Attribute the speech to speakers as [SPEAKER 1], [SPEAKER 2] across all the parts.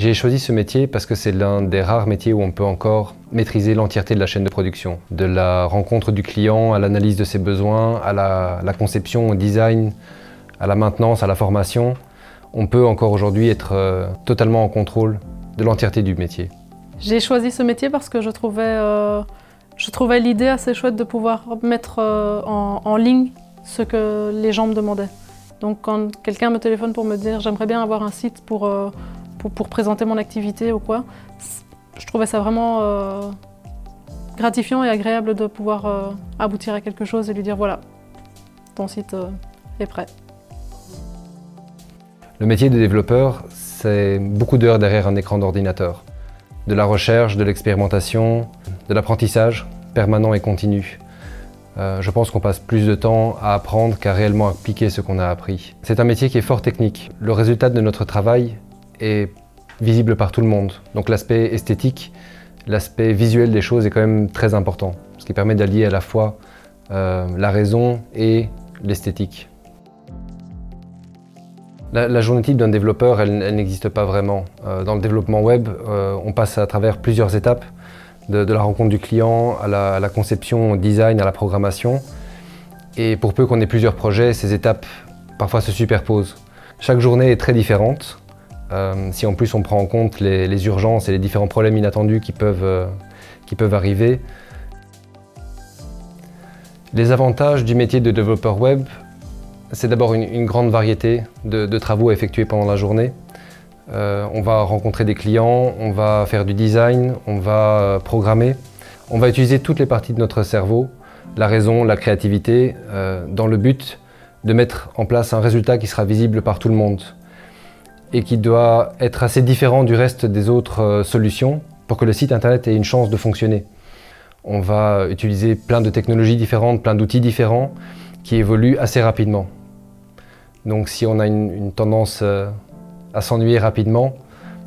[SPEAKER 1] J'ai choisi ce métier parce que c'est l'un des rares métiers où on peut encore maîtriser l'entièreté de la chaîne de production. De la rencontre du client, à l'analyse de ses besoins, à la conception, au design, à la maintenance, à la formation. On peut encore aujourd'hui être totalement en contrôle de l'entièreté du métier.
[SPEAKER 2] J'ai choisi ce métier parce que je trouvais l'idée assez chouette de pouvoir mettre en ligne ce que les gens me demandaient. Donc quand quelqu'un me téléphone pour me dire « j'aimerais bien avoir un site pour présenter mon activité » ou quoi, je trouvais ça vraiment gratifiant et agréable de pouvoir aboutir à quelque chose et lui dire « voilà, ton site est prêt ».
[SPEAKER 1] Le métier de développeur, c'est beaucoup d'heures derrière un écran d'ordinateur. De la recherche, de l'expérimentation, de l'apprentissage permanent et continu. Je pense qu'on passe plus de temps à apprendre qu'à réellement appliquer ce qu'on a appris. C'est un métier qui est fort technique. Le résultat de notre travail est visible par tout le monde. Donc l'aspect esthétique, l'aspect visuel des choses est quand même très important. Ce qui permet d'allier à la fois la raison et l'esthétique. La journée type d'un développeur, elle n'existe pas vraiment. Dans le développement web, on passe à travers plusieurs étapes, de la rencontre du client à la conception, au design, à la programmation. Et pour peu qu'on ait plusieurs projets, ces étapes parfois se superposent. Chaque journée est très différente. Si en plus on prend en compte les urgences et les différents problèmes inattendus qui peuvent arriver. Les avantages du métier de développeur web, c'est d'abord une grande variété de travaux à effectuer pendant la journée. On va rencontrer des clients, on va faire du design, on va programmer. On va utiliser toutes les parties de notre cerveau, la raison, la créativité, dans le but de mettre en place un résultat qui sera visible par tout le monde et qui doit être assez différent du reste des autres solutions pour que le site internet ait une chance de fonctionner. On va utiliser plein de technologies différentes, plein d'outils différents qui évoluent assez rapidement. Donc si on a une tendance à s'ennuyer rapidement,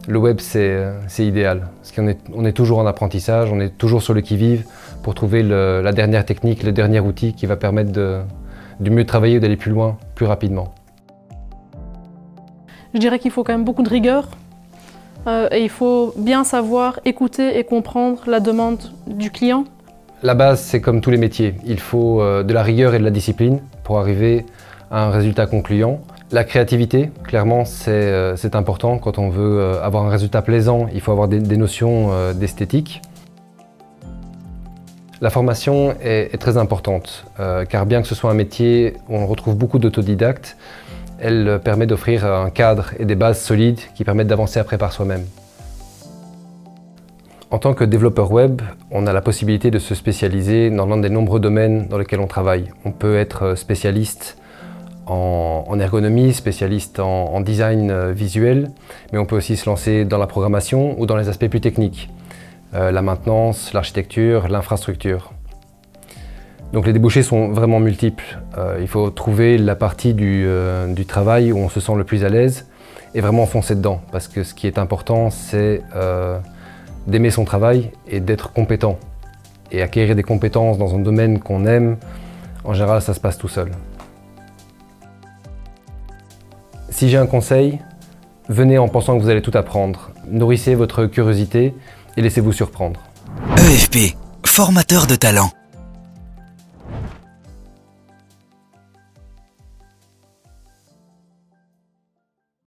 [SPEAKER 1] le web c'est idéal. Parce qu'on est toujours en apprentissage, on est toujours sur le qui-vive pour trouver la dernière technique, le dernier outil qui va permettre de mieux travailler ou d'aller plus loin, plus rapidement.
[SPEAKER 2] Je dirais qu'il faut quand même beaucoup de rigueur et il faut bien savoir écouter et comprendre la demande du client.
[SPEAKER 1] La base, c'est comme tous les métiers. Il faut de la rigueur et de la discipline pour arriver à un résultat concluant. La créativité, clairement, c'est important. Quand on veut avoir un résultat plaisant, il faut avoir des notions d'esthétique. La formation est très importante, car bien que ce soit un métier où on retrouve beaucoup d'autodidactes, elle permet d'offrir un cadre et des bases solides qui permettent d'avancer après par soi-même. En tant que développeur web, on a la possibilité de se spécialiser dans l'un des nombreux domaines dans lesquels on travaille. On peut être spécialiste en ergonomie, spécialiste en design visuel, mais on peut aussi se lancer dans la programmation ou dans les aspects plus techniques, la maintenance, l'architecture, l'infrastructure. Donc les débouchés sont vraiment multiples. Il faut trouver la partie du travail où on se sent le plus à l'aise et vraiment foncer dedans, parce que ce qui est important, c'est d'aimer son travail et d'être compétent. Et acquérir des compétences dans un domaine qu'on aime, en général, ça se passe tout seul. Si j'ai un conseil, venez en pensant que vous allez tout apprendre. Nourrissez votre curiosité et laissez-vous surprendre.
[SPEAKER 3] EFP, formateur de talent.